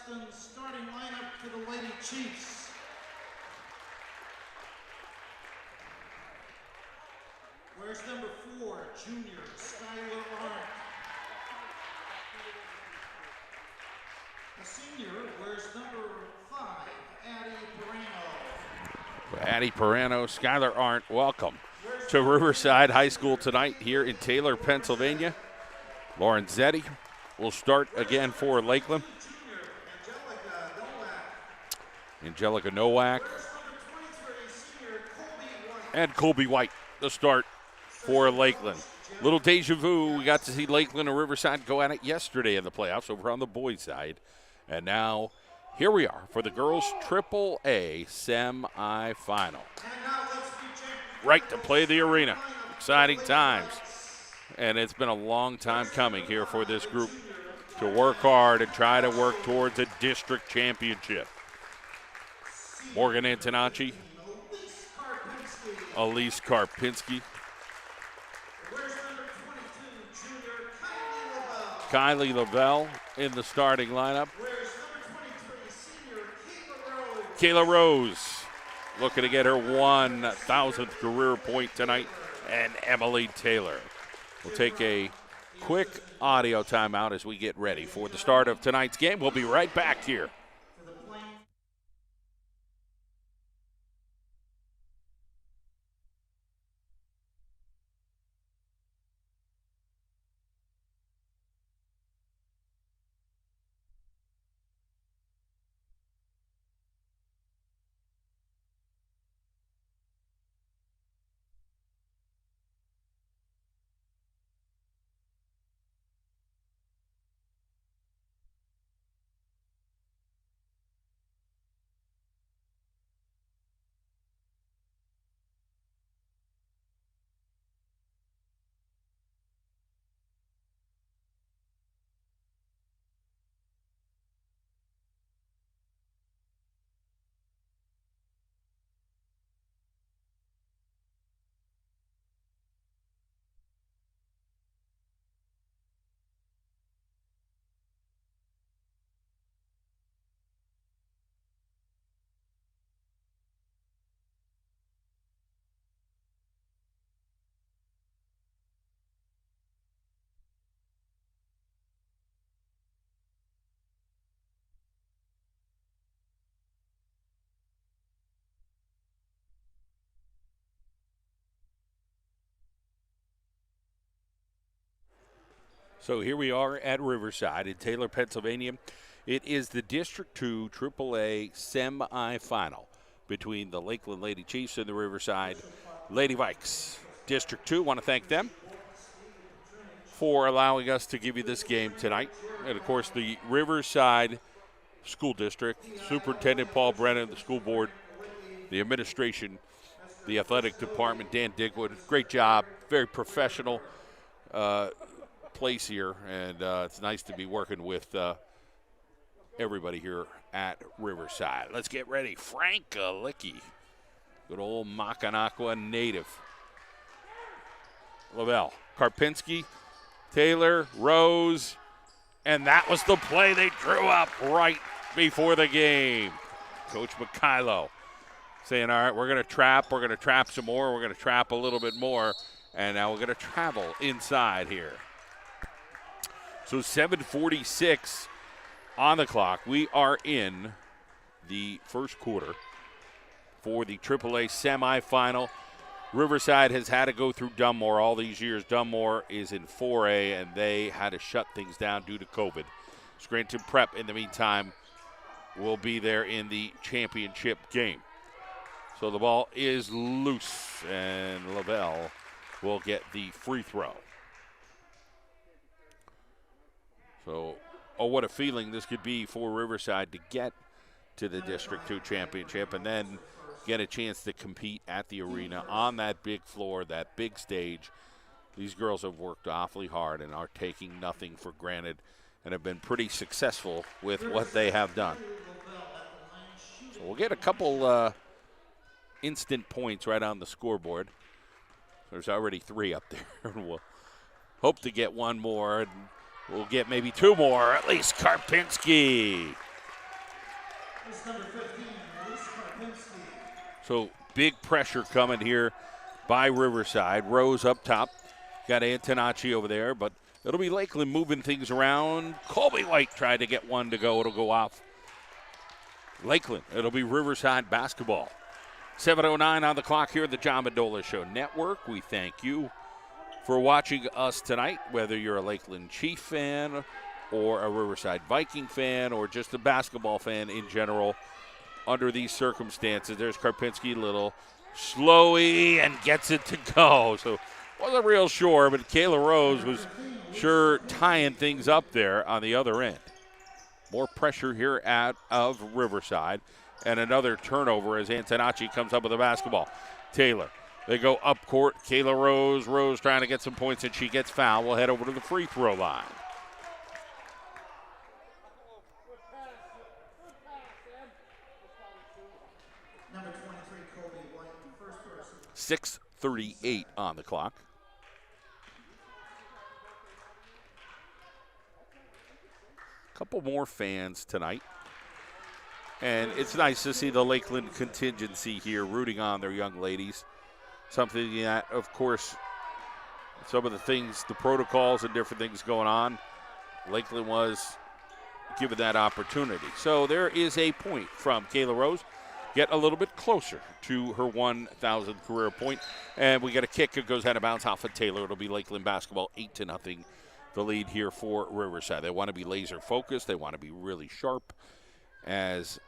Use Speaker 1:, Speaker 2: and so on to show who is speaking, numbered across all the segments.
Speaker 1: Milestone starting lineup for the Lady Chiefs. Where's number 4, junior Skylar Arndt. A senior, where's number 5, Addie Perano.
Speaker 2: Addie Perano, Skylar Arndt, welcome to Riverside High School tonight here in Taylor, Pennsylvania. Lauren Zetti will start again for Lakeland. Angelica Nowak. And Colby White, the start for Lakeland. Little deja vu, we got to see Lakeland and Riverside go at it yesterday in the playoffs over on the boys' side. And now, here we are for the girls' PIAA semifinal. Right to play the arena. Exciting times. And it's been a long time coming here for this group to work hard and try to work towards a district championship. Morgan Antonacci, Elise Karpinski, Kylie Lavelle in the starting lineup. Kayla Rose looking to get her 1,000th career point tonight, and Emily Taylor. We'll take a quick audio timeout as we get ready for the start of tonight's game. We'll be right back here. So here we are at Riverside in Taylor, Pennsylvania. It is the District 2 AAA semifinal between the Lakeland Lady Chiefs and the Riverside Lady Vikes. District 2, want to thank them for allowing us to give you this game tonight. And, of course, the Riverside School District, Superintendent Paul Brennan, the school board, the administration, the athletic department, Dan Digwood, great job, very professional place here, and it's nice to be working with everybody here at Riverside. Let's get ready. Frank Galicki, good old Mackinac native. Lavelle, Karpinski, Taylor, Rose, and that was the play they drew up right before the game. Coach Mikhailo saying, all right, we're going to trap some more, we're going to trap a little bit more, and now we're going to travel inside here. So 7:46 on the clock. We are in the first quarter for the AAA semifinal. Riverside has had to go through Dunmore all these years. Dunmore is in 4A, and they had to shut things down due to COVID. Scranton Prep, in the meantime, will be there in the championship game. So the ball is loose, and Lavelle will get the free throw. So, what a feeling this could be for Riverside to get to the District 2 championship and then get a chance to compete at the arena on that big floor, that big stage. These girls have worked awfully hard and are taking nothing for granted and have been pretty successful with what they have done. So we'll get a couple instant points right on the scoreboard. There's already 3 up there. We'll hope to get one more, and we'll get maybe 2 more. At least Karpinski
Speaker 1: This is number 15, Elise Karpinski.
Speaker 2: So big pressure coming here by Riverside. Rose up top. Got Antonacci over there, but it'll be Lakeland moving things around. Colby White tried to get one to go. It'll go off Lakeland. It'll be Riverside basketball. 7:09 on the clock here at the John Mendola Show Network. We thank you for watching us tonight, whether you're a Lakeland Chief fan or a Riverside Viking fan or just a basketball fan in general. Under these circumstances, there's Karpinski, little slowy, and gets it to go. So wasn't real sure, but Kayla Rose was sure tying things up there on the other end. More pressure here out of Riverside, and another turnover as Antonacci comes up with the basketball. Taylor, they go up court. Kayla Rose. Rose trying to get some points, and she gets fouled. We'll head over to the free throw line.
Speaker 1: Number 23, Colby White, first person.
Speaker 2: 6:38 on the clock. Couple more fans tonight. And it's nice to see the Lakeland contingency here rooting on their young ladies. Something that, of course, some of the things, the protocols and different things going on, Lakeland was given that opportunity. So there is a point from Kayla Rose. Get a little bit closer to her 1,000th career point. And we get a kick. It goes out of bounds off of Taylor. It'll be Lakeland basketball 8-0. The lead here for Riverside. They want to be laser focused. They want to be really sharp, as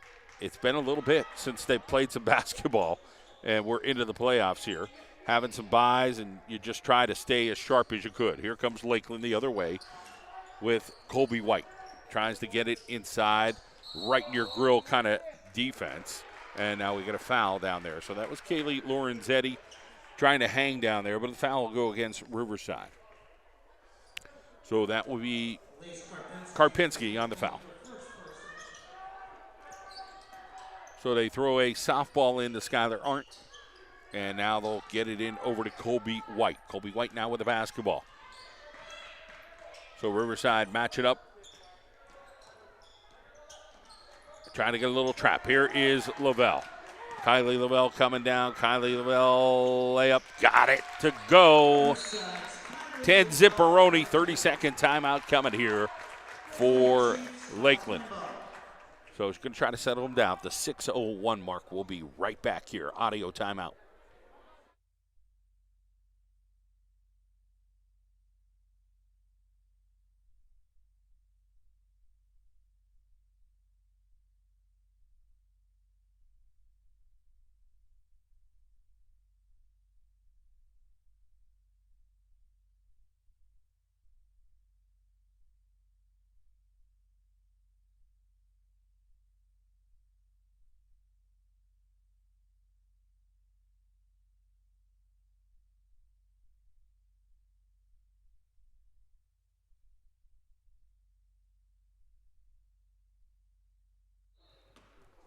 Speaker 2: it's been a little bit since they've played some basketball, and we're into the playoffs here. Having some buys, and you just try to stay as sharp as you could. Here comes Lakeland the other way with Colby White. Tries to get it inside, right in your grill kind of defense, and now we get a foul down there. So that was Kaylee Lorenzetti trying to hang down there, but the foul will go against Riverside. So that will be Karpinski on the foul. So they throw a softball in to Skylar Arndt, and now they'll get it in over to Colby White. Colby White now with the basketball. So Riverside match it up. Trying to get a little trap. Here is Lavelle. Kylie Lavelle coming down. Kylie Lavelle layup. Got it to go. Ted Zipperoni, 30-second timeout coming here for Lakeland. So he's going to try to settle him down. The 6:01 mark. We'll be right back here. Audio timeout.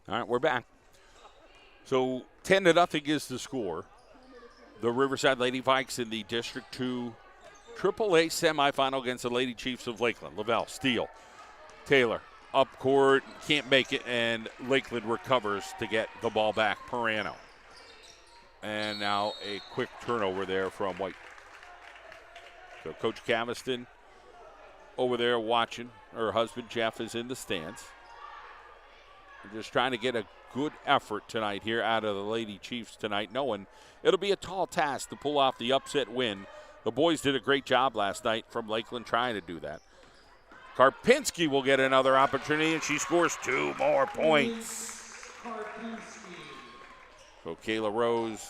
Speaker 2: All right, we're back. So 10-0 is the score. The Riverside Lady Vikes in the District 2 PIAA semifinal against the Lady Chiefs of Lakeland. Lavelle, steal. Taylor, up court, can't make it, and Lakeland recovers to get the ball back. Perano. And now a quick turnover there from White. So Coach Caviston over there watching. Her husband, Jeff, is in the stands. Just trying to get a good effort tonight here out of the Lady Chiefs tonight, knowing it'll be a tall task to pull off the upset win. The boys did a great job last night from Lakeland trying to do that. Karpinski will get another opportunity, and she scores 2 more points. So Kayla Rose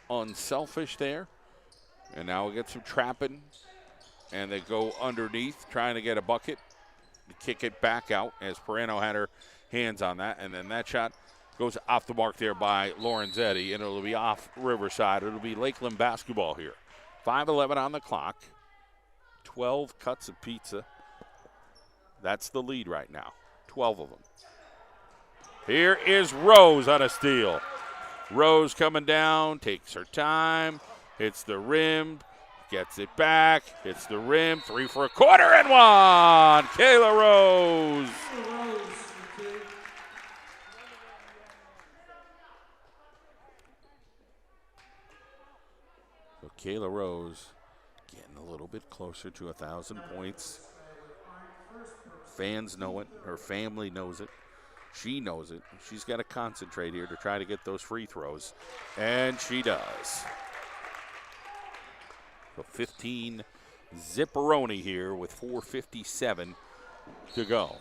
Speaker 2: unselfish there. And now we get some trapping, and they go underneath trying to get a bucket. Kick it back out as Perano had her hands on that, and then that shot goes off the mark there by Lorenzetti, and it'll be off Riverside. It'll be Lakeland basketball here. 5:11 on the clock. 12 cuts of pizza. That's the lead right now. 12 of them. Here is Rose on a steal. Rose coming down, takes her time, hits the rim, gets it back, hits the rim, 3 for a quarter and 1. Kayla Rose. Kayla Rose getting a little bit closer to 1,000 points. Fans know it. Her family knows it. She knows it. She's got to concentrate here to try to get those free throws. And she does. So 15 zipperoni here with 4:57 to go.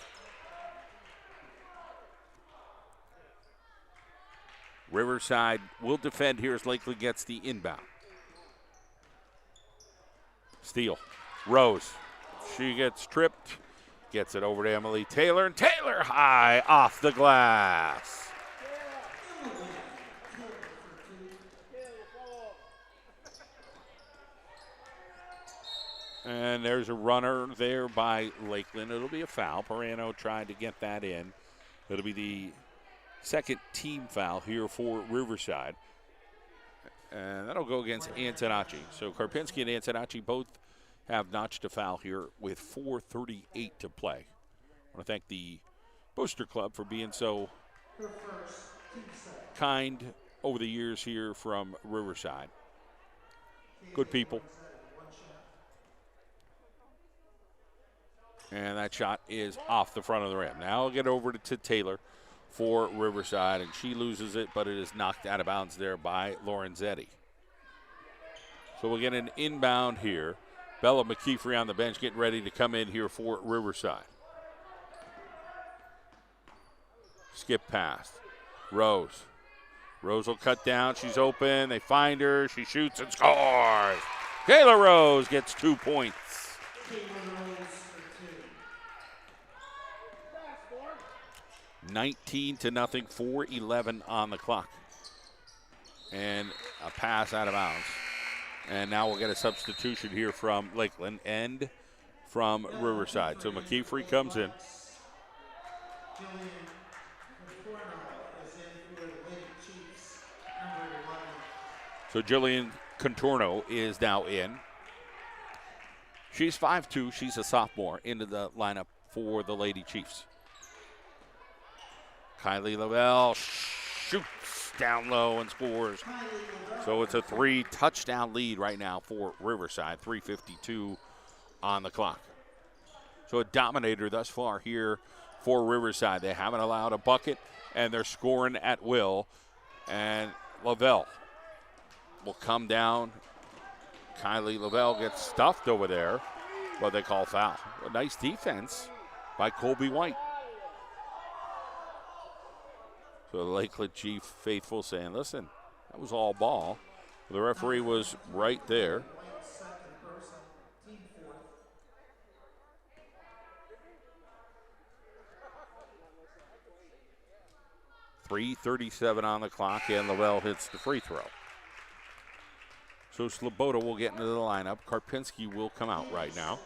Speaker 2: Riverside will defend here as Lakeland gets the inbound. Steal. Rose. She gets tripped. Gets it over to Emily Taylor. And Taylor high off the glass. And there's a runner there by Lakeland. It'll be a foul. Perano tried to get that in. It'll be the second team foul here for Riverside. And that'll go against Antonacci. So Karpinski and Antonacci both have notched a foul here with 4:38 to play. I want to thank the Booster Club for being so kind over the years here from Riverside. Good people. And that shot is off the front of the rim. Now I'll get over to Taylor for Riverside, and she loses it, but it is knocked out of bounds there by Lorenzetti. So we'll get an inbound here. Bella McKeefrey on the bench getting ready to come in here for Riverside. Skip past. Rose. Rose will cut down. She's open. They find her. She shoots and scores. Kayla Rose gets 2 points. 19-0, 4:11 on the clock. And a pass out of bounds. And now we'll get a substitution here from Lakeland and from Riverside. So McKeefrey comes in. So Jillian Contorno is now in. She's 5'2". She's a sophomore into the lineup for the Lady Chiefs. Kylie Lavelle shoots down low and scores. So it's a 3-touchdown lead right now for Riverside. 3:52 on the clock. So a dominator thus far here for Riverside. They haven't allowed a bucket, and they're scoring at will. And Lavelle will come down. Kylie Lavelle gets stuffed over there, but they call foul. A nice defense by Colby White. So the Lakeland Chief faithful saying, listen, that was all ball. The referee was right there. .337 on the clock, and Lavelle hits the free throw. So Sloboda will get into the lineup. Karpinski will come out right now.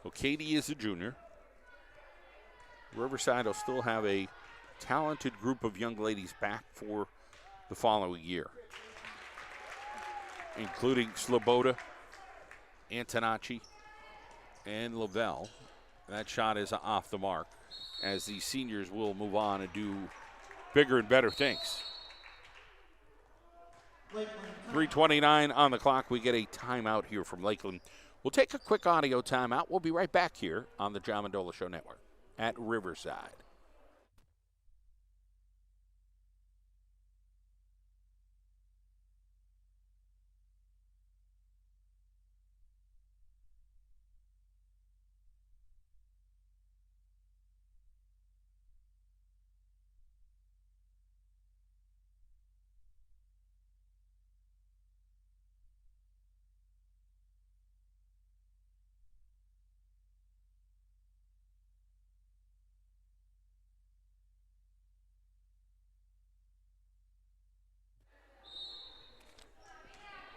Speaker 2: Well, Katie is a junior. Riverside will still have a talented group of young ladies back for the following year, including Sloboda, Antonacci, and Lavelle. That shot is off the mark as the seniors will move on and do bigger and better things. 3:29 on the clock. We get a timeout here from Lakeland. We'll take a quick audio timeout. We'll be right back here on the John Mandola Show Network at Riverside.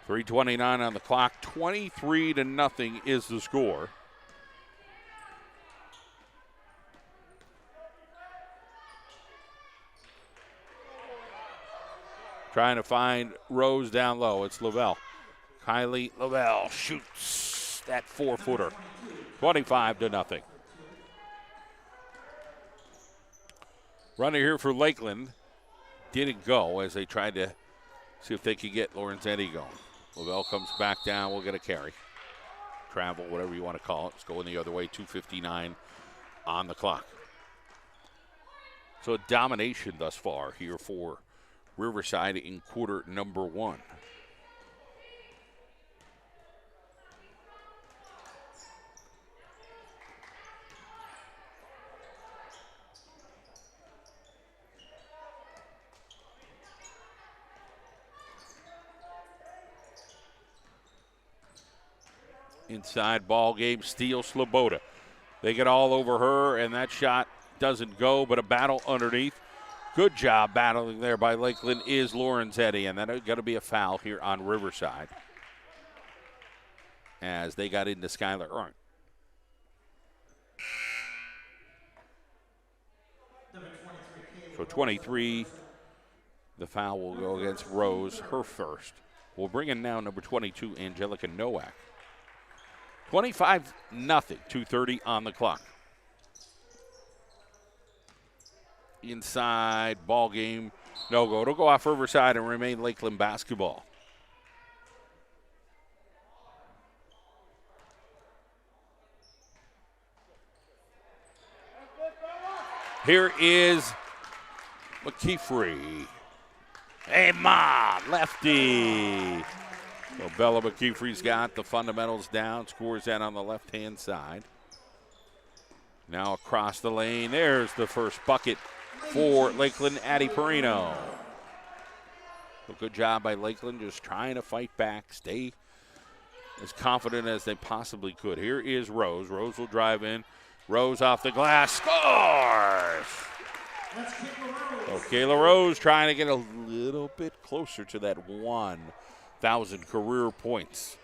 Speaker 2: .329 on the clock. 23-0 is the score. Trying to find Rose down low. It's Lavelle. Kylie Lavelle shoots that 4-footer. 25-0. Runner here for Lakeland. didn't go as they tried to see if they could get Lorenzetti going. Lavelle comes back down. We'll get a carry. Travel, whatever you want to call it. It's going the other way, 2:59 on the clock. So a domination thus far here for Riverside in quarter number 1. Inside ball game, steal Sloboda. They get all over her, and that shot doesn't go, but a battle underneath. Good job battling there by Lakeland is Lorenzetti, and that's going to be a foul here on Riverside as they got into Skylar Arndt. So 23, the foul will go against Rose, her first. We'll bring in now number 22, Angelica Nowak. 25-0, 2:30 on the clock. Inside ball game, no go. It'll go off Riverside and remain Lakeland basketball. Here is McKeefrey. Hey, Ma, lefty. So Bella McKeefrey's got the fundamentals down, scores that on the left-hand side. Now across the lane, there's the first bucket for Lakeland, Addie Perino. So good job by Lakeland, just trying to fight back, stay as confident as they possibly could. Here is Rose. Rose will drive in. Rose off the glass, scores! So Kayla Rose trying to get a little bit closer to that 1,000 career points.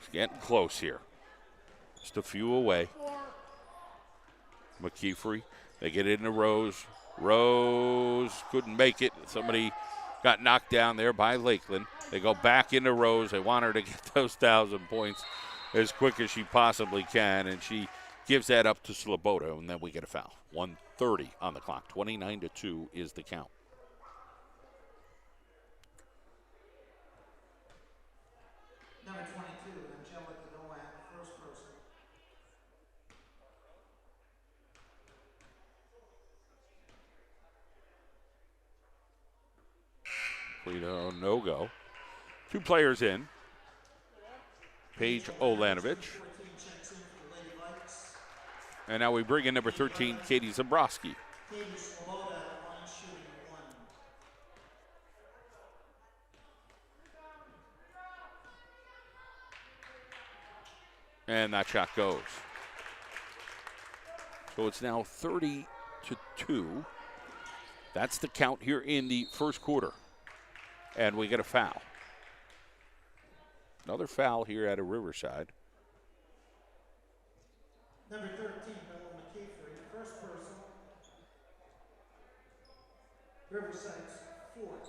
Speaker 2: It's getting close here. Just a few away. McKeefrey, they get into Rose. Rose couldn't make it. Somebody got knocked down there by Lakeland. They go back into Rose. They want her to get those 1,000 points as quick as she possibly can, and she gives that up to Sloboda, and then we get a foul. 1:30 on the clock. 29-2 is the count.
Speaker 1: Number 22, Angelica Nowak, first person.
Speaker 2: Frito, no go. 2 players in. Paige Olanovich. And now we bring in number 13, Katie Zambrowski. And that shot goes. So it's now 30-2. That's the count here in the first quarter. And we get a foul. Another foul here at a Riverside.
Speaker 1: Number 13, Bella McKeefrey, first person. Riverside's 4th.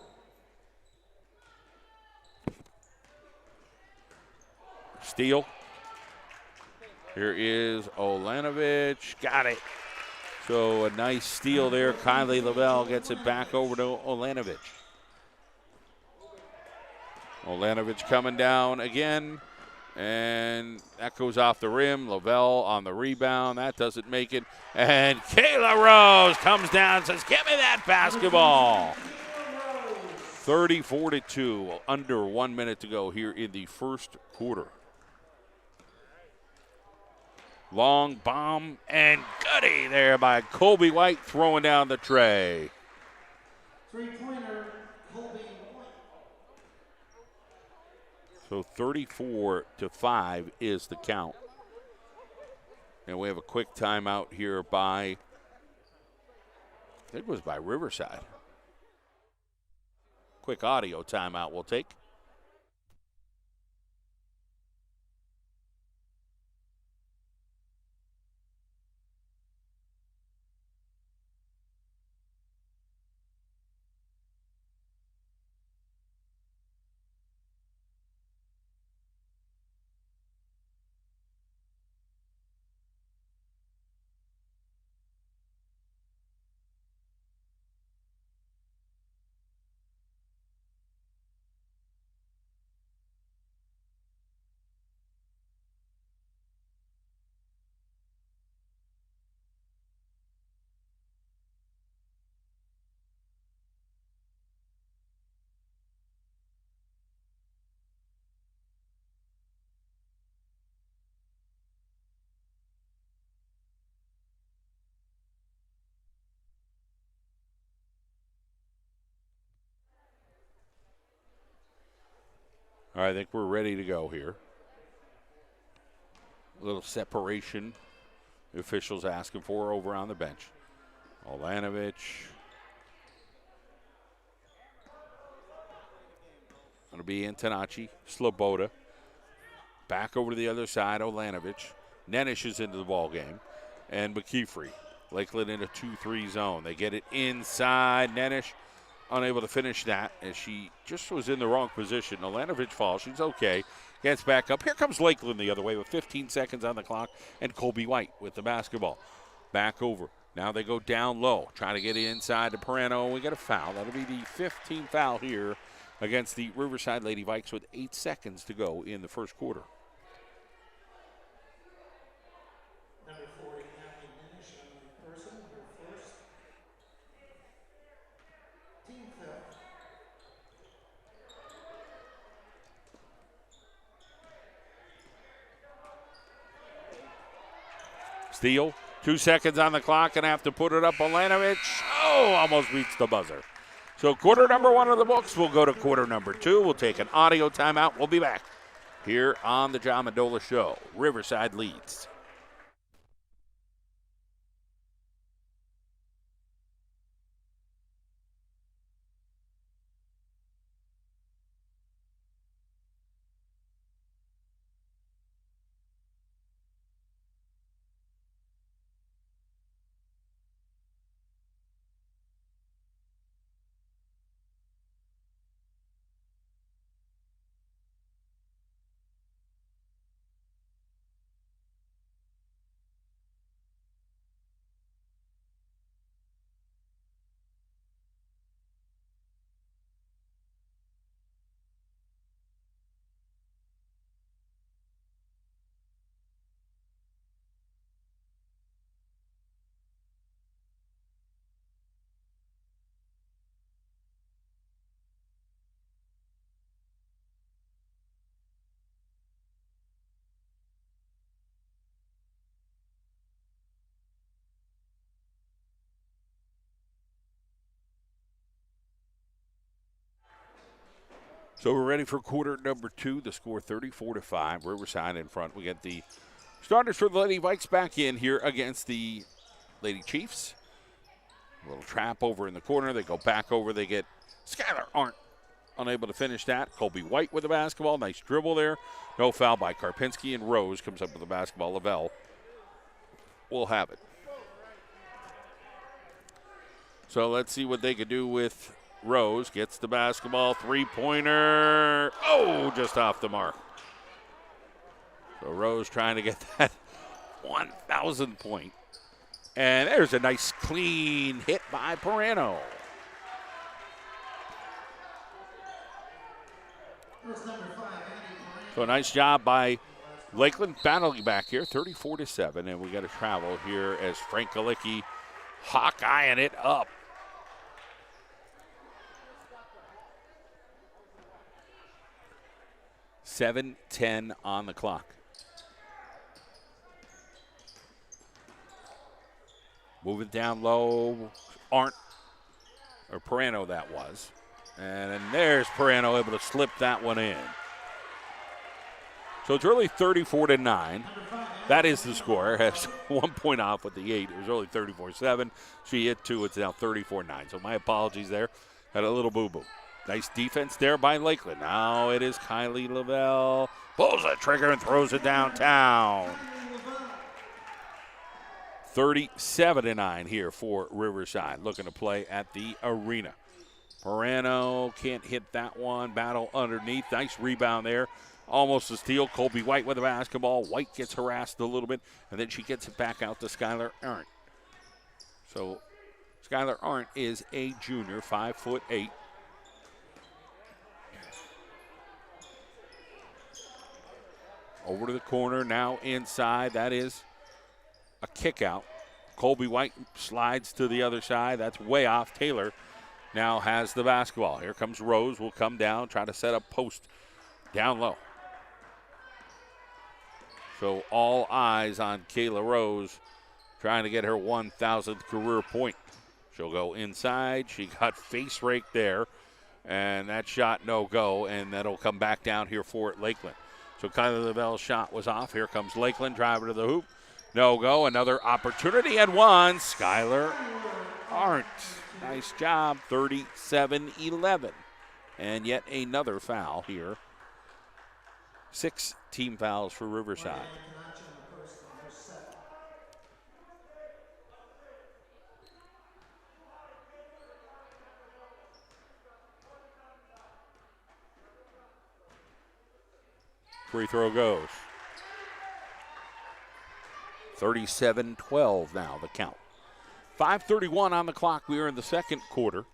Speaker 2: Steal. Here is Olanovich. Got it. So a nice steal there. Kylie Lavelle gets it back over to Olanovich. Olanovich coming down again. And that goes off the rim. Lavelle on the rebound. That doesn't make it. And Kayla Rose comes down and says, "Give me that basketball." 34-2. Under 1 minute to go here in the first quarter. Long bomb and goody there by Colby White throwing down the tray.
Speaker 1: Three-pointer, Colby White.
Speaker 2: So 34-5 is the count. And we have a quick timeout here by, I think it was by Riverside. Quick audio timeout we'll take. All right, I think we're ready to go here. A little separation the officials asking for over on the bench. Olanovich. Going to be Antonacci. Sloboda. Back over to the other side, Olanovich. Nenish is into the ball game. And McKeefrey. Lakeland in a 2-3 zone. They get it inside. Nenish unable to finish that as she just was in the wrong position. Olanovich falls. She's okay. Gets back up. Here comes Lakeland the other way with 15 seconds on the clock. And Colby White with the basketball. Back over. Now they go down low. Trying to get inside to Perano. We get a foul. That'll be the 15th foul here against the Riverside Lady Vikes with 8 seconds to go in the first quarter.
Speaker 1: Number 40, Natalie Ninish on the person, her first. Team foul.
Speaker 2: Steele, 2 seconds on the clock and have to put it up. Olanovich, almost beats the buzzer. So quarter number 1 of the books. We'll go to quarter number 2. We'll take an audio timeout. We'll be back here on the John Mendola Show. Riverside leads. So we're ready for quarter number 2. The score 34-5. Riverside in front. We get the starters for the Lady Vikes back in here against the Lady Chiefs. A little trap over in the corner. They go back over. They get Skylar Arndt unable to finish that. Colby White with the basketball. Nice dribble there. No foul by Karpinski, and Rose comes up with the basketball. Lavelle will have it. So let's see what they could do with Rose. Gets the basketball. Three-pointer. Just off the mark. So Rose trying to get that 1,000 point. And there's a nice clean hit by Perano. So a nice job by Lakeland battling back here, 34-7. And we got to travel here as Frank Galicki hawk-eyeing it up. $7:10 on the clock. Moving down low, Perano that was. And then there's Perano able to slip that one in. So it's really 34-9. That is the score. Has 1 point off with the 8. It was really 34-7. She hit 2. It's now 34-9. So my apologies there. Had a little boo-boo. Nice defense there by Lakeland. Now it is Kylie Lavelle. Pulls the trigger and throws it downtown. 37-9 here for Riverside. Looking to play at the arena. Perano can't hit that one. Battle underneath. Nice rebound there. Almost a steal. Colby White with the basketball. White gets harassed a little bit, and then she gets it back out to Skylar Arndt. So Skylar Arndt is a junior, 5'8". Over to the corner, now inside. That is a kick out. Colby White slides to the other side. That's way off. Taylor now has the basketball. Here comes Rose. Will come down, try to set up post down low. So all eyes on Kayla Rose trying to get her 1,000th career point. She'll go inside. She got face raked there. And that shot no go, and that'll come back down here for Lakeland. So Kylie Lavelle's shot was off. Here comes Lakeland, driver to the hoop. No go, another opportunity and one. Skylar Arndt. Nice job, 37-11. And yet another foul here. 6 team fouls for Riverside. Free throw goes. 37-12 now, the count. 5:31 on the clock. We are in the second quarter.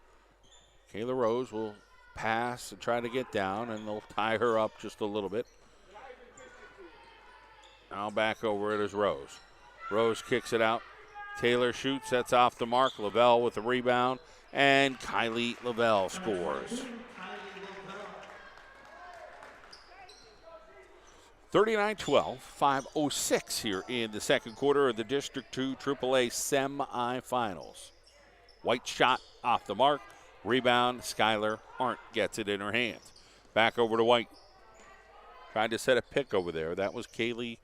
Speaker 2: Kayla Rose will pass and try to get down, and they'll tie her up just a little bit. Now back over it is Rose. Rose kicks it out. Taylor shoots, that's off the mark. Lavelle with the rebound, and Kylie Lavelle scores. 39-12, 5:06 here in the second quarter of the District 2 PIAA semifinals. White shot off the mark. Rebound, Skylar Arndt gets it in her hands. Back over to White. Tried to set a pick over there. That was Kaylee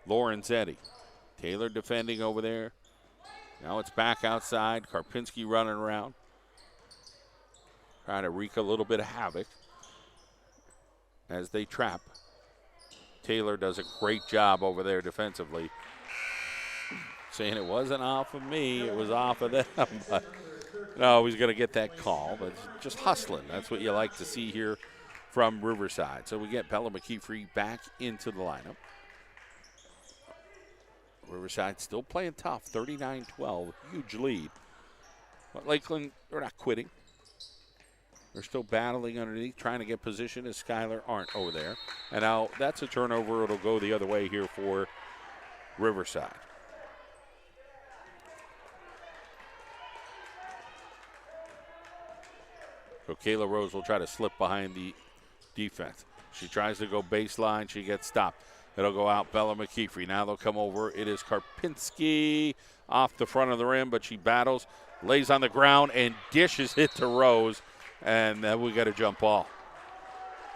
Speaker 2: Lorenzetti. Taylor defending over there. Now it's back outside. Karpinski running around. Trying to wreak a little bit of havoc as they trap. Taylor does a great job over there defensively. Saying it wasn't off of me, it was off of them. But no, he's going to get that call. But just hustling. That's what you like to see here from Riverside. So we get Bella McKeefrey back into the lineup. Riverside still playing tough, 39-12, huge lead. But Lakeland, they're not quitting. They're still battling underneath, trying to get position as Skylar Arndt over there. And now that's a turnover. It'll go the other way here for Riverside. So Kayla Rose will try to slip behind the defense. She tries to go baseline. She gets stopped. It'll go out, Bella McKeefrey. Now they'll come over. It is Karpinski off the front of the rim, but she battles, lays on the ground, and dishes it to Rose. And then we got a jump ball.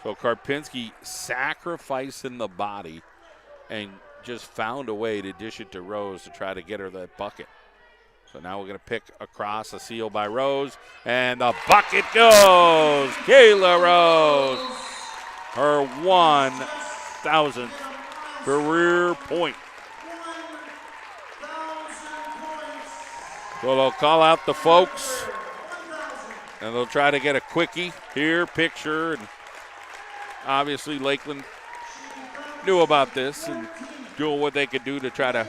Speaker 2: So Karpinski sacrificing the body and just found a way to dish it to Rose to try to get her that bucket. So now we're going to pick across, a steal by Rose, and the bucket goes. Kayla Rose, her 1,000th career point. So they'll call out the folks, and they'll try to get a quickie here, picture. And obviously Lakeland knew about this and doing what they could do to try to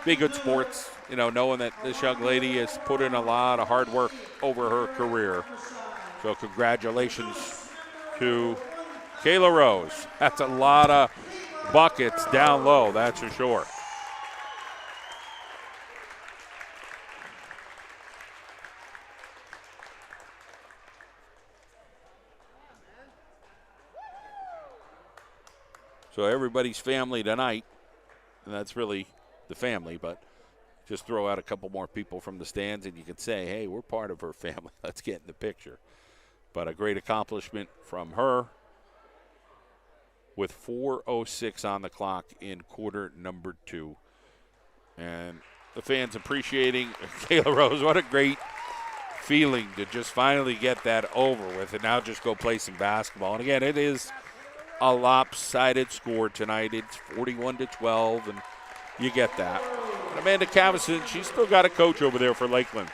Speaker 2: be good sports, you know, knowing that this young lady has put in a lot of hard work over her career. So congratulations to Kayla Rose. That's a lot of buckets down low, that's for sure. So everybody's family tonight, and that's really the family, but just throw out a couple more people from the stands and you can say, hey, we're part of her family. Let's get in the picture. But a great accomplishment from her with 4:06 on the clock in quarter number 2. And the fans appreciating Kayla Rose. What a great feeling to just finally get that over with and now just go play some basketball. And again, it is a lopsided score tonight. It's 41-12, and you get that. And Amanda Cavison, she's still got a coach over there for Lakeland.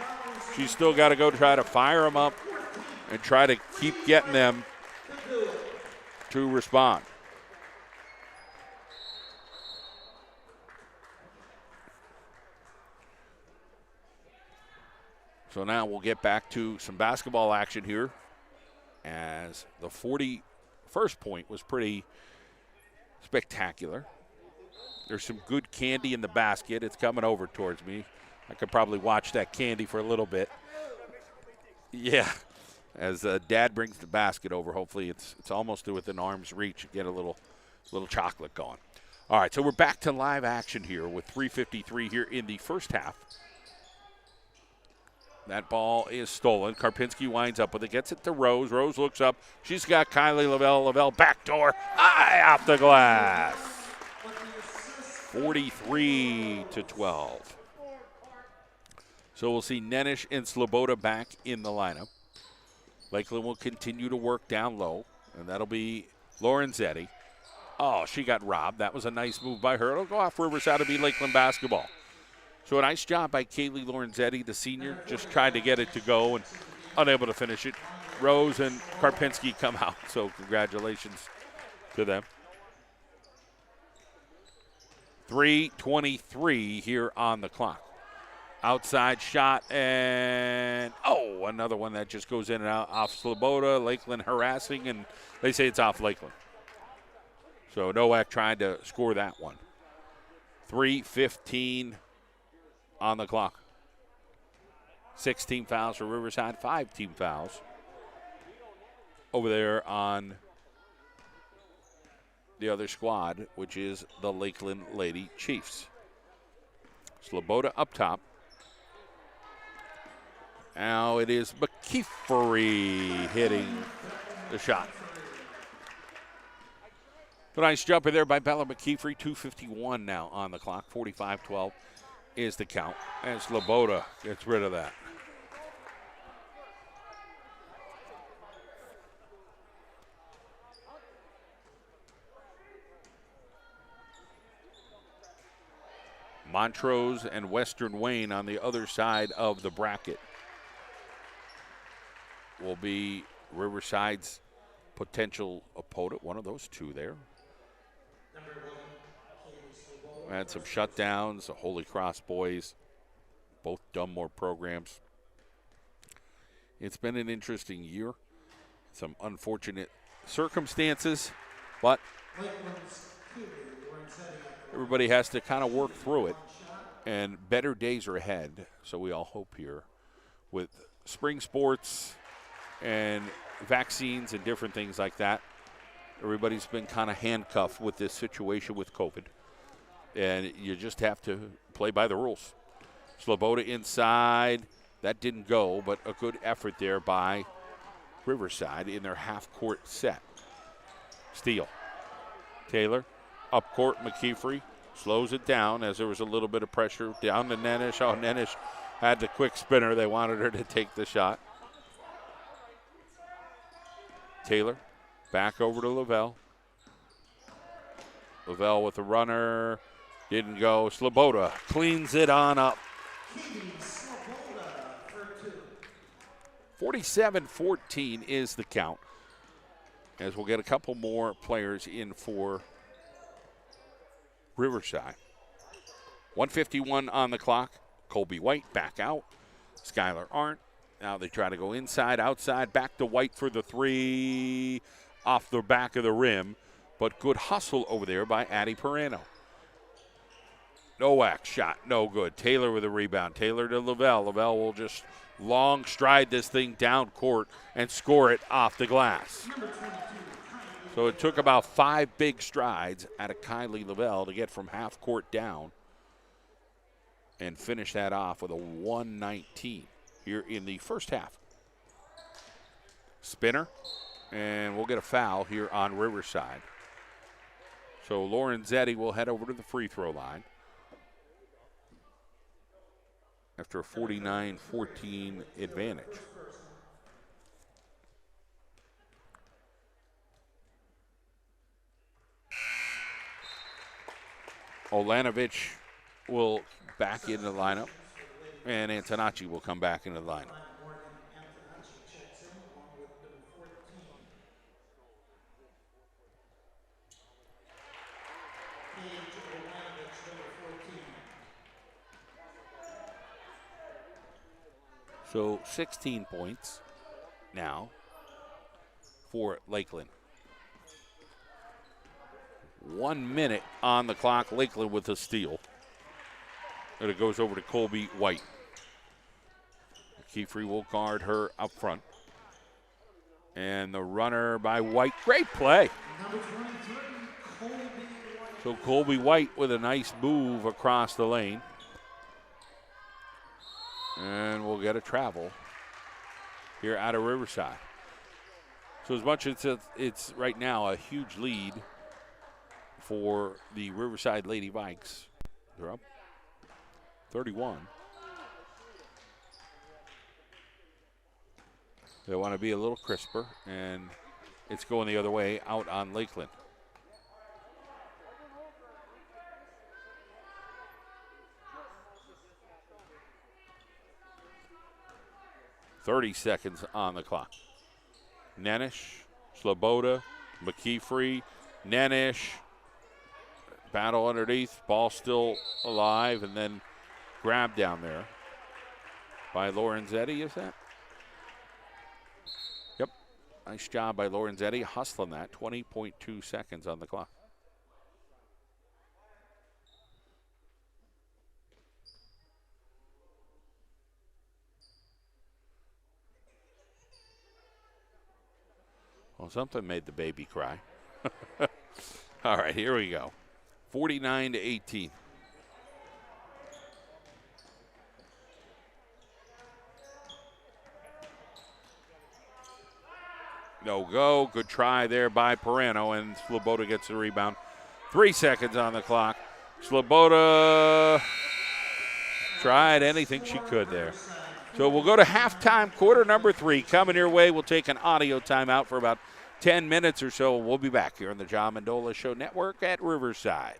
Speaker 2: She's still got to go try to fire them up and try to keep getting them to respond. So now we'll get back to some basketball action here as the 41st point was pretty spectacular. There's some good candy in the basket. It's coming over towards me. I could probably watch that candy for a little bit. Yeah, as Dad brings the basket over, hopefully it's almost within arm's reach. Get a little chocolate going. All right, so we're back to live action here with 3:53 here in the first half. That ball is stolen. Karpinski winds up with it, gets it to Rose. Rose looks up. She's got Kylie Lavelle. Lavelle backdoor. Off the glass. 43-12. So we'll see Nenish and Sloboda back in the lineup. Lakeland will continue to work down low, and that'll be Lorenzetti. Oh, she got robbed. That was a nice move by her. It'll go off Riverside to be Lakeland basketball. So a nice job by Kaylee Lorenzetti, the senior, just tried to get it to go and unable to finish it. Rose and Karpinski come out, so congratulations to them. 3:23 here on the clock. Outside shot, and another one that just goes in and out off Sloboda. Lakeland harassing, and they say it's off Lakeland. So Nowak tried to score that one. 3:15 on the clock. 6 team fouls for Riverside, 5 team fouls over there on the other squad, which is the Lakeland Lady Chiefs. Sloboda up top. Now it is McKeefery hitting the shot. A nice jumper there by Bella McKeefery. 2:51 now on the clock. 45-12 is the count. And Sloboda gets rid of that. Montrose and Western Wayne on the other side of the bracket will be Riverside's potential opponent. One of those two there. Had some shutdowns, the Holy Cross boys, both Dunmore programs. It's been an interesting year. Some unfortunate circumstances, but everybody has to kind of work through it, and better days are ahead. So we all hope here with spring sports and vaccines and different things like that. Everybody's been kind of handcuffed with this situation with COVID, and you just have to play by the rules. Sloboda inside. That didn't go, but a good effort there by Riverside in their half-court set. Steele. Taylor. Up court, McKeefery slows it down as there was a little bit of pressure down to Nenish. Oh, Nenish had the quick spinner. They wanted her to take the shot. Taylor back over to Lavelle. Lavelle with the runner. Didn't go. Sloboda cleans it on up. 47-14 is the count, as we'll get a couple more players in for Riverside. 1:51 on the clock. Colby White back out. Skylar Arndt. Now they try to go inside, outside, back to White for the three off the back of the rim, but good hustle over there by Addie Perano. Nowak shot, no good. Taylor with a rebound. Taylor to Lavelle. Lavelle will just long stride this thing down court and score it off the glass. So it took about 5 big strides out of Kylie Lavelle to get from half court down and finish that off with a 119 here in the first half. Spinner, and we'll get a foul here on Riverside. So Lorenzetti will head over to the free throw line after a 49-14 advantage. Olanovich will back into the lineup, and Antonacci will come back into the lineup. So 16 points now for Lakeland. 1 minute on the clock. Lakeland with a steal. And it goes over to Colby White. McKeefery will guard her up front. And the runner by White. Great play. So Colby White with a nice move across the lane. And we'll get a travel here out of Riverside. So as much as it's right now a huge lead for the Riverside Lady Vikes, they're up 31. They want to be a little crisper, and it's going the other way out on Lakeland. .30 seconds on the clock. Nenish, Sloboda, McKeefrey, Nenish. Battle underneath, ball still alive, and then grabbed down there by Lorenzetti, is that? Yep. Nice job by Lorenzetti, hustling that. 20.2 seconds on the clock. Well, something made the baby cry. All right, here we go. 49-18. No go. Good try there by Perano, and Sloboda gets the rebound. 3 seconds on the clock. Sloboda tried anything she could there. So we'll go to halftime, quarter number 3. Coming your way, we'll take an audio timeout for about 10 minutes or so. We'll be back here on the John Mendola Show Network at Riverside.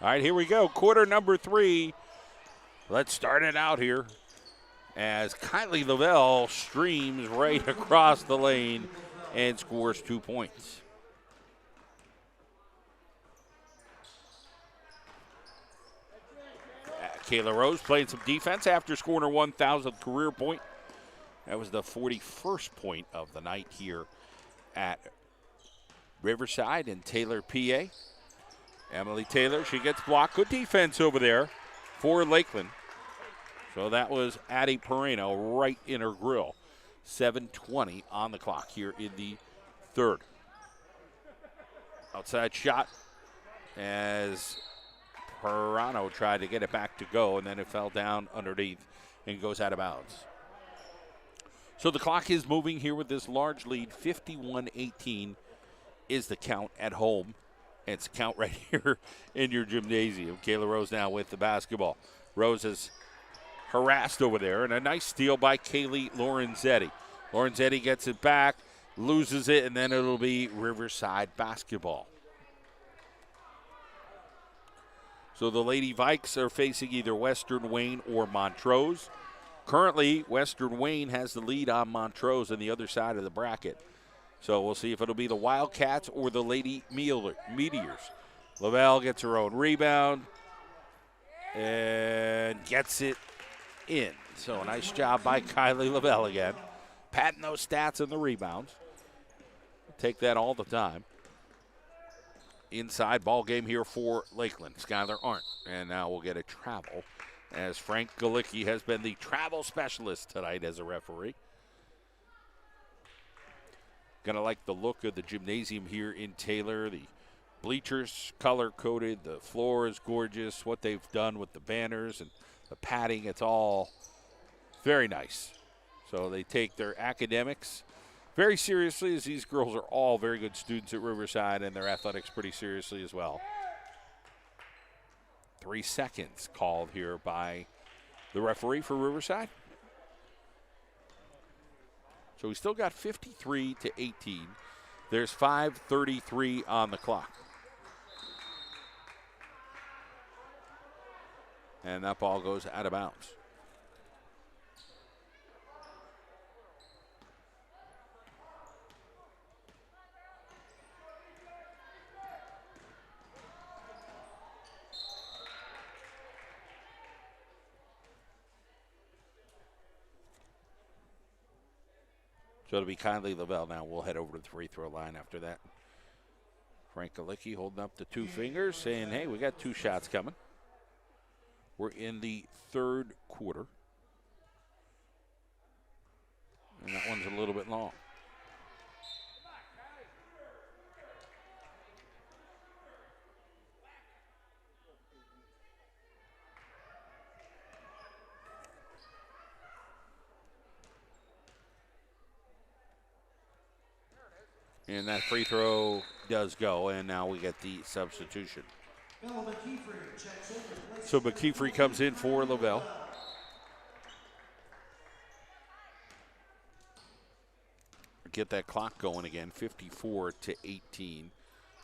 Speaker 2: All right, here we go. Quarter number 3. Let's start it out here as Kylie Lavelle streams right across the lane and scores 2 points. Kayla Rose playing some defense after scoring her 1,000th career point. That was the 41st point of the night here at Riverside and Taylor, PA. Emily Taylor, she gets blocked. Good defense over there for Lakeland. So that was Addie Perino right in her grill. 7:20 on the clock here in the third. Outside shot as Perano tried to get it back to go, and then it fell down underneath and goes out of bounds. So the clock is moving here with this large lead. 51-18 is the count at home. It's a count right here in your gymnasium. Kayla Rose now with the basketball. Rose is harassed over there, and a nice steal by Kaylee Lorenzetti. Lorenzetti gets it back, loses it, and then it'll be Riverside basketball. So the Lady Vikes are facing either Western Wayne or Montrose. Currently, Western Wayne has the lead on Montrose on the other side of the bracket. So we'll see if it'll be the Wildcats or the Lady Meteors. Lavelle gets her own rebound and gets it in. So a nice job by Kylie Lavelle again. Patting those stats and the rebounds. Take that all the time. Inside ball game here for Lakeland. Skylar Arndt. And now we'll get a travel as Frank Galicki has been the travel specialist tonight as a referee. Gonna like the look of the gymnasium here in Taylor. The bleachers color-coded. The floor is gorgeous. What they've done with the banners and the padding, it's all very nice. So they take their academics very seriously, as these girls are all very good students at Riverside, and their athletics pretty seriously as well. 3 seconds called here by the referee for Riverside. So we still got 53-18. There's 5:33 on the clock. And that ball goes out of bounds. So it'll be Kylie Lavelle now. We'll head over to the free throw line after that. Frank Galicki holding up the 2 fingers, saying, hey, we got 2 shots coming. We're in the third quarter. And that one's a little bit long. And that free throw does go, and now we get the substitution. So McKeefrey comes in for Lavelle. Get that clock going again, 54-18.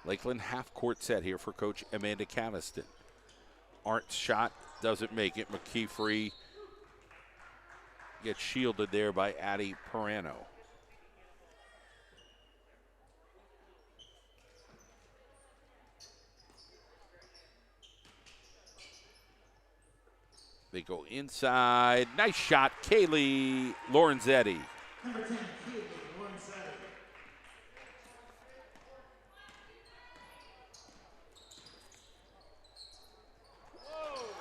Speaker 2: Lakeland half-court set here for Coach Amanda Caviston. Arndt's shot doesn't make it. McKeefrey gets shielded there by Addie Perano. They go inside. Nice shot, Kaylee Lorenzetti.
Speaker 1: Number 10, Kaylee Lorenzetti.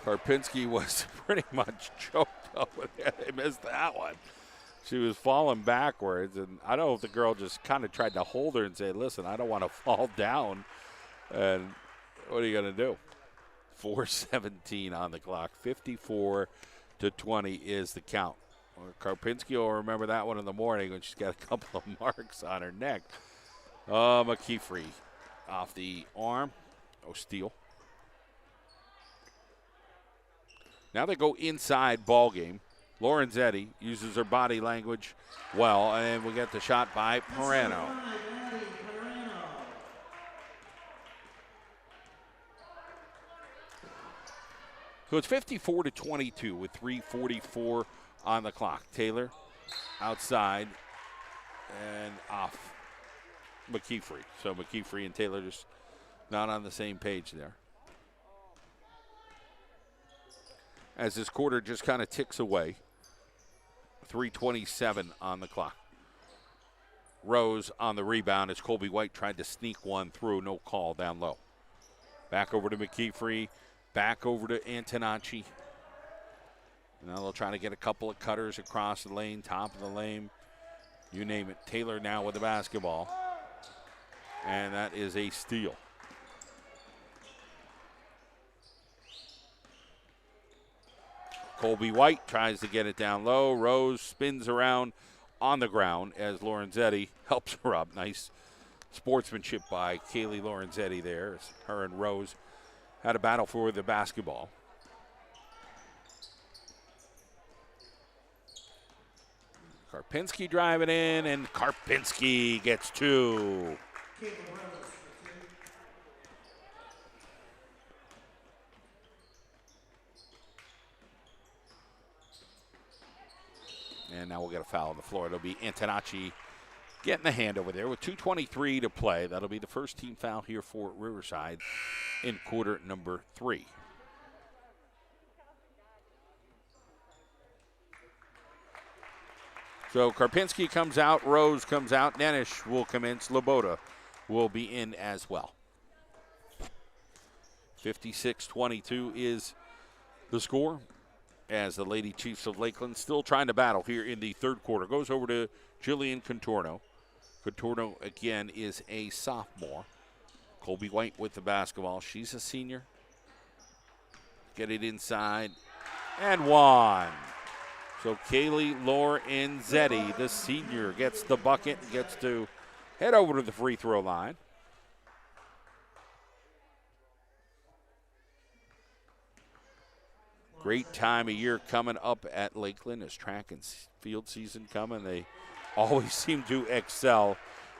Speaker 2: Karpinski was pretty much choked up with it. They missed that one. She was falling backwards, and I don't know if the girl just kind of tried to hold her and say, listen, I don't want to fall down. And what are you going to do? 4:17 on the clock. 54-20 is the count. Karpinski will remember that one in the morning when she's got a couple of marks on her neck. McKeefrey off the arm. Oh, steal. Now they go inside ball game. Lorenzetti uses her body language well, and we get the shot by Perano. So it's 54-22 with 3:44 on the clock. Taylor outside and off McKeefrey. So McKeefrey and Taylor just not on the same page there. As this quarter just kind of ticks away. 3:27 on the clock. Rose on the rebound as Colby White tried to sneak one through. No call down low. Back over to McKeefrey. Back over to Antonacci. Now they'll try to get a couple of cutters across the lane, top of the lane. You name it. Taylor now with the basketball. And that is a steal. Colby White tries to get it down low. Rose spins around on the ground as Lorenzetti helps her up. Nice sportsmanship by Kaylee Lorenzetti there as her and Rose had a battle for the basketball. Karpinski driving in, and Karpinski gets two. And now we'll get a foul on the floor. It'll be Antonacci getting the hand over there with 2:23 to play. That'll be the first team foul here for Riverside in quarter number 3. So Karpinski comes out, Rose comes out, Nenish will come in, Sloboda will be in as well. 56-22 is the score as the Lady Chiefs of Lakeland still trying to battle here in the third quarter. Goes over to Jillian Contorno. Contorno, again, is a sophomore. Colby White with the basketball. She's a senior. Get it inside. And one. So Kaylee Lorenzetti, the senior, gets the bucket, gets to head over to the free throw line. Great time of year coming up at Lakeland as track and field season coming. They always seem to excel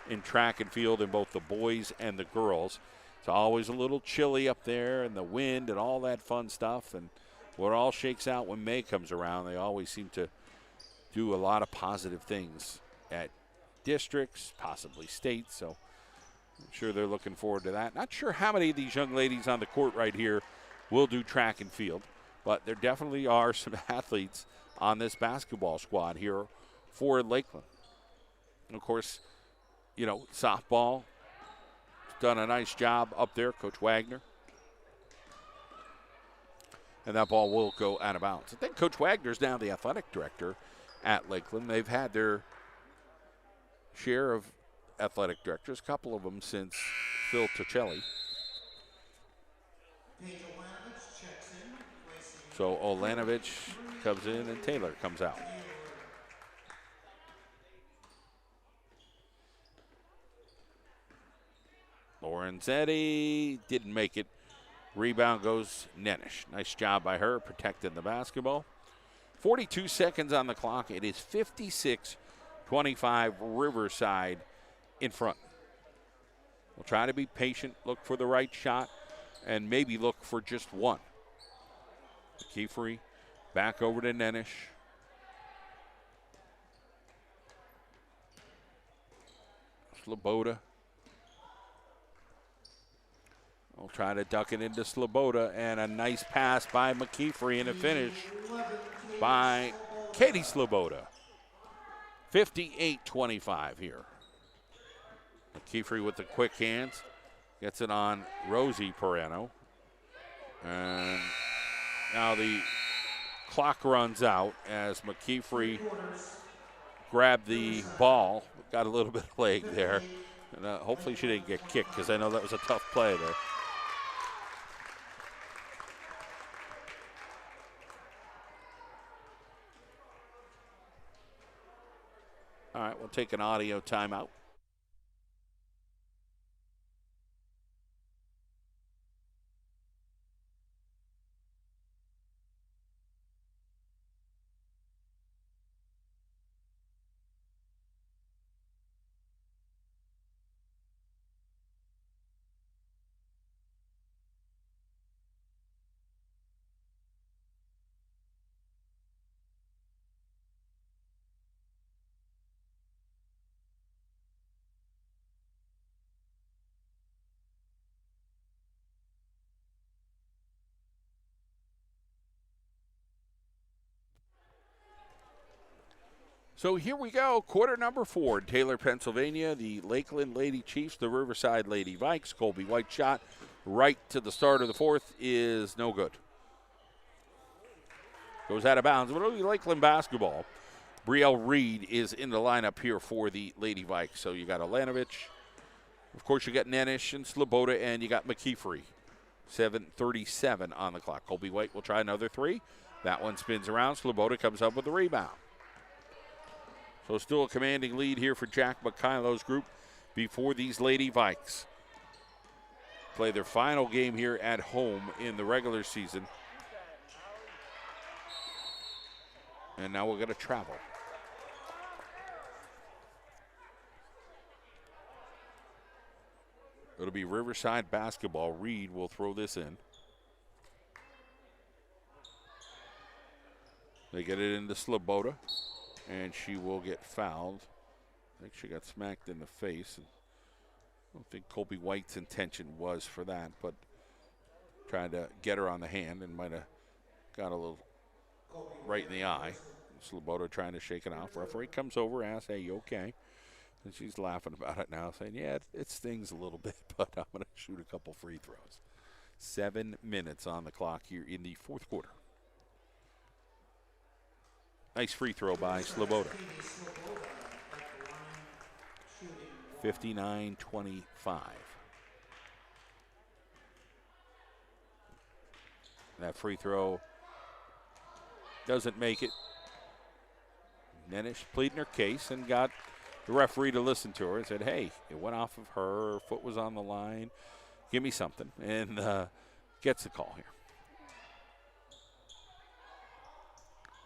Speaker 2: in track and field in both the boys and the girls. It's always a little chilly up there and the wind and all that fun stuff. And what all shakes out when May comes around, they always seem to do a lot of positive things at districts, possibly states. So I'm sure they're looking forward to that. Not sure how many of these young ladies on the court right here will do track and field, but there definitely are some athletes on this basketball squad here for Lakeland. And of course, you know, softball done a nice job up there, Coach Wagner. And that ball will go out of bounds. I think Coach Wagner's now the athletic director at Lakeland. They've had their share of athletic directors, a couple of them since Phil Tocelli. So Olanovich comes in and Taylor comes out. Lorenzetti didn't make it. Rebound goes Nenish. Nice job by her protecting the basketball. 42 seconds on the clock. It is 56-25 Riverside in front. We'll try to be patient, look for the right shot, and maybe look for just one. McKeefrey back over to Nenish. Sloboda. We'll try to duck it into Sloboda, and a nice pass by McKeefrey and a finish by Katie Sloboda. 58-25 here. McKeefrey with the quick hands. Gets it on Rosie Perano. And now the clock runs out as McKeefrey grabbed the ball. Got a little bit of leg there. And hopefully she didn't get kicked because I know that was a tough play there. All right, we'll take an audio timeout. So here we go, quarter number 4 in Taylor, Pennsylvania. The Lakeland Lady Chiefs, the Riverside Lady Vikes. Colby White shot right to the start of the 4th is no good. Goes out of bounds, but it'll be Lakeland basketball. Brielle Reed is in the lineup here for the Lady Vikes. So you got Alanovich. Of course, you got Nenish and Sloboda, and you got McKeefrey. 7:37 on the clock. Colby White will try another 3. That one spins around. Sloboda comes up with the rebound. So still a commanding lead here for Jack McKilo's group before these Lady Vikes play their final game here at home in the regular season. And now we're going to travel. It'll be Riverside basketball. Reed will throw this in. They get it into Sloboda, and she will get fouled. I think she got smacked in the face. And I don't think Colby White's intention was for that, but tried to get her on the hand and might have got a little right in the eye. Sloboda trying to shake it off. Referee comes over, asks, "Hey, you okay?" And she's laughing about it now, saying, "Yeah, it stings a little bit, but I'm going to shoot a couple free throws." 7 minutes on the clock here in the 4th quarter. Nice free throw by Sloboda. 59-25. That free throw doesn't make it. Nenish pleading her case and got the referee to listen to her and said, "Hey, it went off of her foot was on the line. Give me something." And gets the call here.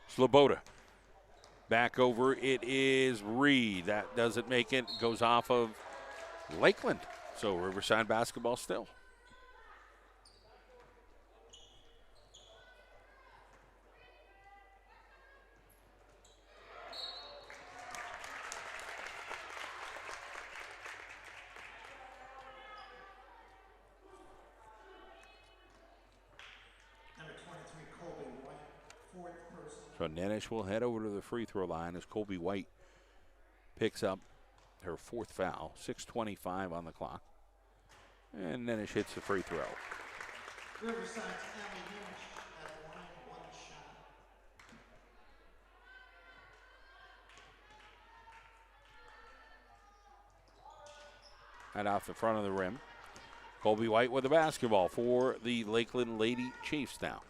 Speaker 2: Sloboda. Back over, it is Reed. That doesn't make it. Goes off of Lakeland. So Riverside basketball still. So Nenish will head over to the free throw line as Colby White picks up her 4th foul. 6:25 on the clock. And Nenish hits the free throw.
Speaker 1: Riverside's Emily Nenish at the line, 1 shot.
Speaker 2: Right off the front of the rim. Colby White with the basketball for the Lakeland Lady Chiefs now.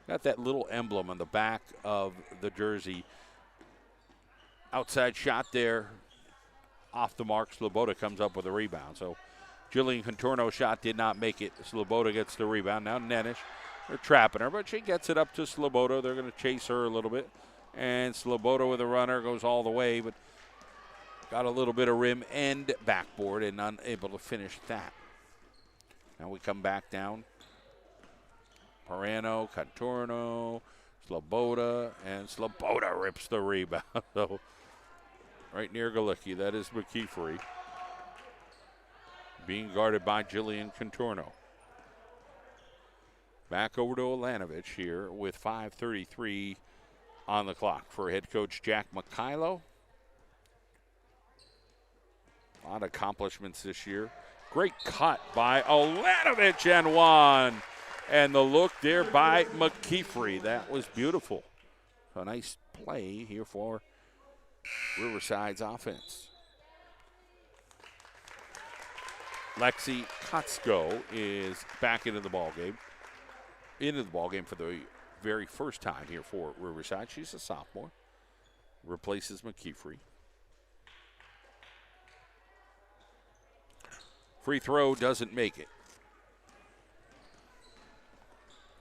Speaker 2: Got that little emblem on the back of the jersey. Outside shot there. Off the mark. Sloboda comes up with a rebound. So Jillian Contorno's shot did not make it. Sloboda gets the rebound. Now Nenish. They're trapping her, but she gets it up to Sloboda. They're going to chase her a little bit. And Sloboda with a runner goes all the way, but got a little bit of rim and backboard and unable to finish that. Now we come back down. Parano, Contorno, Sloboda, and Sloboda rips the rebound. So right near Galicki, that is McKeefrey. Being guarded by Jillian Contorno. Back over to Alanovich here with 5:33 on the clock for head coach Jack McKilo. A lot of accomplishments this year. Great cut by Alanovich and one. And the look there by McKeefrey. That was beautiful. A nice play here for Riverside's offense. Lexi Kotsko is back into the ballgame. Into the ballgame for the very first time here for Riverside. She's a sophomore. Replaces McKeefrey. Free throw doesn't make it.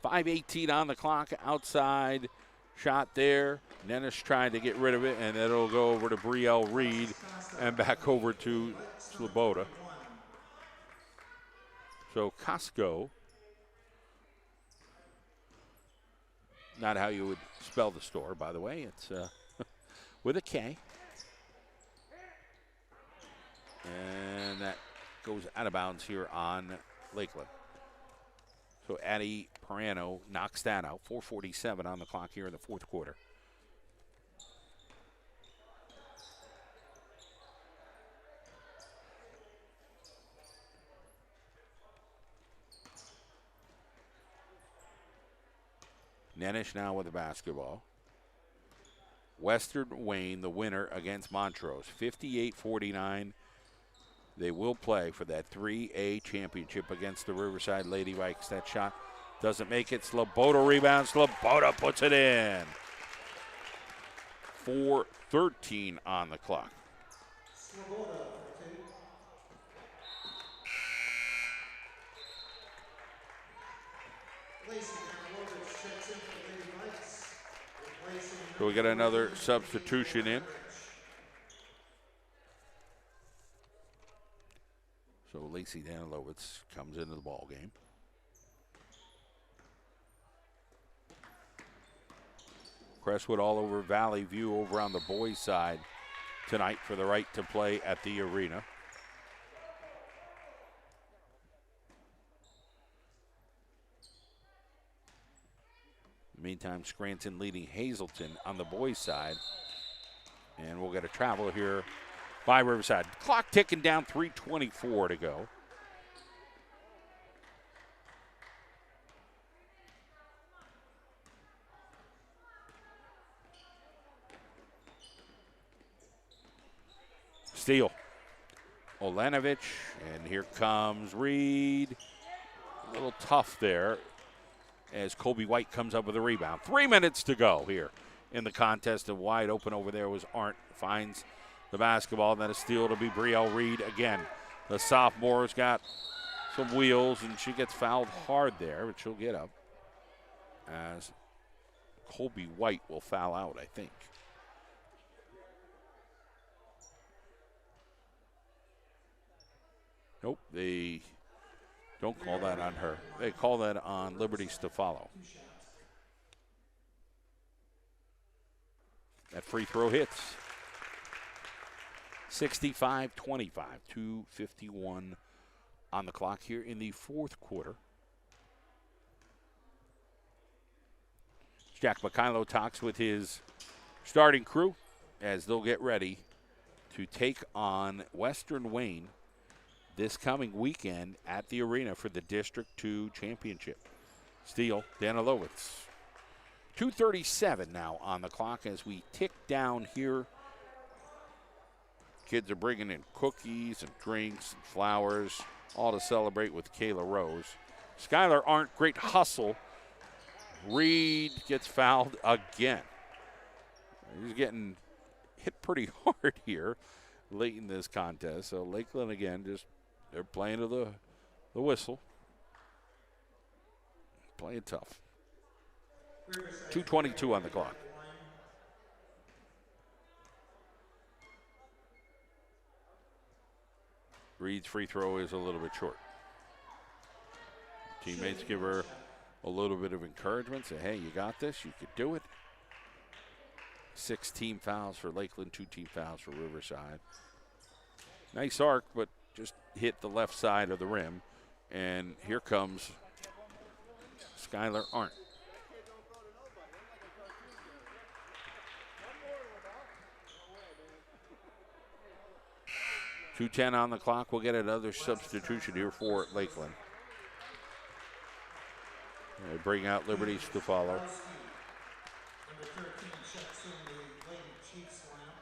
Speaker 2: 5:18 on the clock. Outside shot there. Nenish trying to get rid of it, and it'll go over to Brielle Reed and back over to Sloboda. So Costco, not how you would spell the store, by the way. It's with a K. And that goes out of bounds here on Lakeland. So Addie Parano knocks that out. 4:47 on the clock here in the 4th quarter. Nenish now with the basketball. Western Wayne, the winner against Montrose, 58-49. They will play for that 3A championship against the Riverside Lady Vikes. That shot doesn't make it. Sloboda rebounds. Sloboda puts it in. 4:13 on the clock.
Speaker 1: Sloboda for 2. Lacey Downloaders checks in for Lady Vikes. Replacing
Speaker 2: So we got another substitution in. So Lacey Danilowitz comes into the ball game. Crestwood all over Valley View over on the boys' side tonight for the right to play at the arena. Meantime, Scranton leading Hazleton on the boys' side. And we'll get a travel here by Riverside. Clock ticking down, 3:24 to go. Steele. Olanovich, and here comes Reed. A little tough there as Colby White comes up with a rebound. 3 minutes to go here in the contest, and wide open over there was Arndt. Finds the basketball, and then a steal to be Brielle Reed again. The sophomore's got some wheels, and she gets fouled hard there, but she'll get up as Colby White will foul out, I think. Nope, they don't call that on her. They call that on Liberty Stefano. That free throw hits. 65-25, 2:51 on the clock here in the fourth quarter. Jack Mikhailo talks with his starting crew as they'll get ready to take on Western Wayne this coming weekend at the arena for the District 2 Championship. Steele, Danilowitz. 2:37 now on the clock as we tick down here. Kids are bringing in cookies and drinks and flowers, all to celebrate with Kayla Rose. Skylar Arndt, great hustle. Reed gets fouled again. He's getting hit pretty hard here late in this contest. So Lakeland again, just they're playing to the whistle. Playing tough. 2:22 on the clock. Reed's free throw is a little bit short. Teammates give her a little bit of encouragement, say, hey, you got this, you could do it. 6 team fouls for Lakeland, 2 team fouls for Riverside. Nice arc, but just hit the left side of the rim. And here comes Skylar Arndt. .210 on the clock. We'll get another substitution here for Lakeland. They bring out Liberties to follow.
Speaker 1: Number 13 checks in the Lady Chiefs lineup.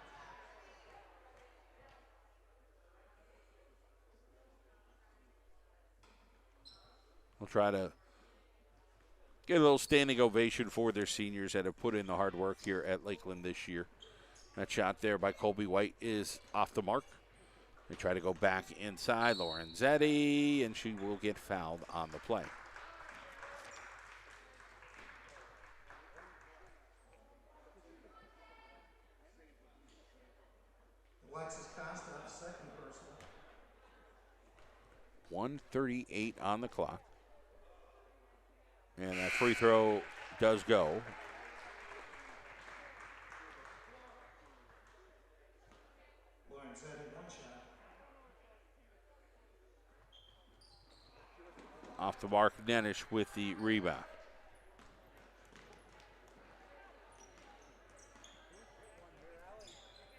Speaker 2: We'll try to get a little standing ovation for their seniors that have put in the hard work here at Lakeland this year. That shot there by Colby White is off the mark. They try to go back inside. Lorenzetti, and she will get fouled on the play.
Speaker 1: Alexis Costa, second personal.
Speaker 2: 1:38 on the clock. And that free throw does go.
Speaker 1: Lorenzetti, one shot.
Speaker 2: Off the mark, Nenish with the rebound.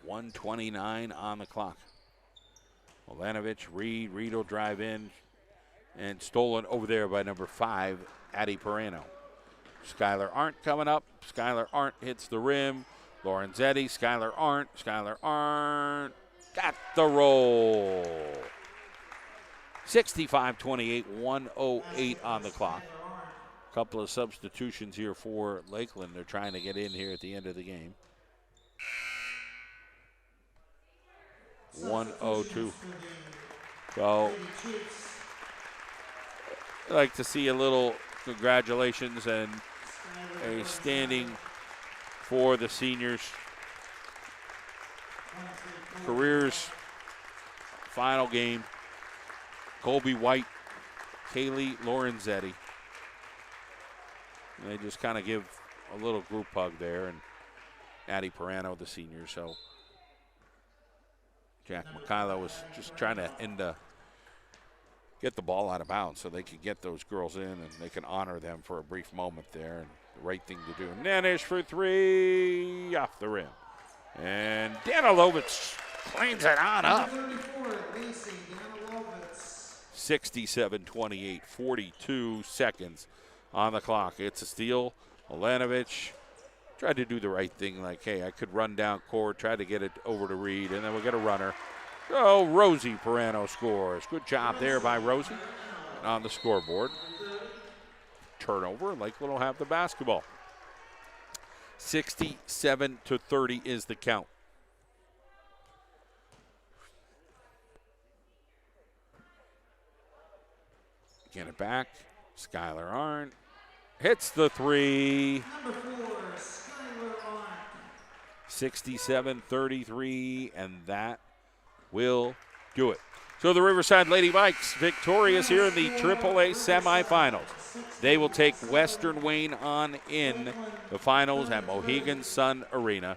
Speaker 2: .129 on the clock. Olanovich, Reed will drive in, and stolen over there by number 5, Addie Perano. Skylar Arndt coming up. Skylar Arndt hits the rim. Lorenzetti, Skylar Arndt got the roll. 65-28, 1:08 on the clock. Couple of substitutions here for Lakeland. They're trying to get in here at the end of the game. 1:02. So, I'd like to see a little congratulations and a standing for the seniors. Careers final game. Colby White, Kaylee Lorenzetti. And they just kind of give a little group hug there, and Addie Perano, the senior. So Jack McKayla was just trying to get the ball out of bounds so they could get those girls in and they can honor them for a brief moment there, and the right thing to do. Nanish for three, off the rim. And Danilovich cleans it on up. 67-28, 42 seconds on the clock. It's a steal. Milanovic tried to do the right thing, like, hey, I could run down court, try to get it over to Reed, and then we'll get a runner. Oh, Rosie Perano scores. Good job there by Rosie. And on the scoreboard, turnover, Lakeland will have the basketball. 67-30 is the count. Get it back. Skylar Arndt hits the three.
Speaker 1: Number 4, Skylar Arndt.
Speaker 2: 67-33, and that will do it. So the Riverside Lady Vikes victorious here in the PIAA semifinals. They will take Western Wayne on in the finals at Mohegan Sun Arena.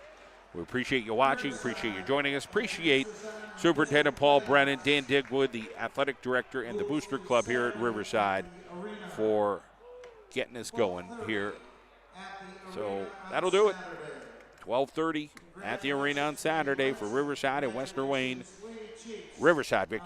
Speaker 2: We appreciate you watching, appreciate you joining us, appreciate Superintendent Paul Brennan, Dan Digwood, the athletic director, and the booster club here at Riverside for getting us going here. So that'll do it. 12:30 at the arena on Saturday for Riverside and Western Wayne. Riverside victory.